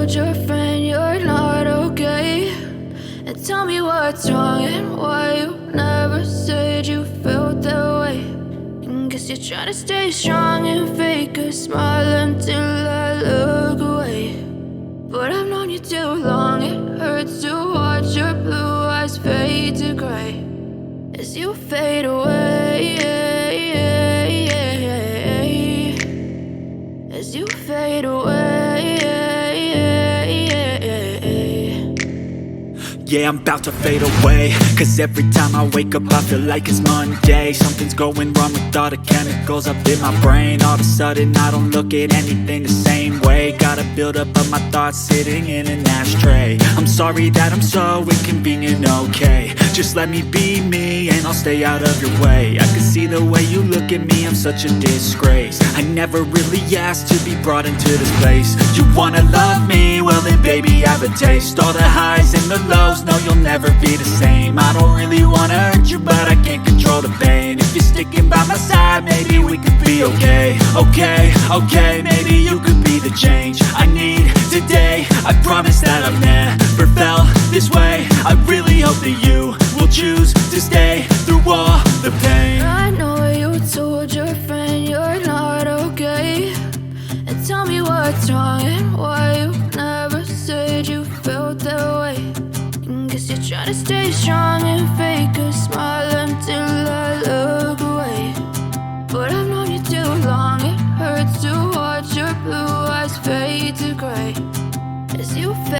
told your friend you're not okay, and tell me what's wrong and why you never said you felt that way. And guess you're trying to stay strong and fake a smile until I look away. But I've known you too long, it hurts to watch your blue eyes fade to gray as you fade away, as you fade away. Yeah, I'm about to fade away, cause every time I wake up I feel like it's Monday. Something's going wrong with all the chemicals up in my brain. All of a sudden I don't look at anything the same way. Got a buildup of my thoughts sitting in an ashtray. I'm sorry that I'm so inconvenient, okay. Just let me be me and I'll stay out of your way. I can see the way you look at me, I'm such a disgrace. I never really asked to be brought into this place. You wanna love me? Well then baby have a taste. All the highs and the lows, no, you'll never be the same. I don't really wanna hurt you, but I can't control the pain. If you're sticking by my side, maybe we could be okay. Okay, maybe you could be the change I need today. I promise that I've never felt this way. I really hope that you will choose to stay through all the pain. I know you told your friend you're not okay, and tell me what's wrong and why you never said you felt that way. Guess you're trying to stay strong and fake a smile until I look away. But I've known you too long, it hurts to watch your blue eyes fade to gray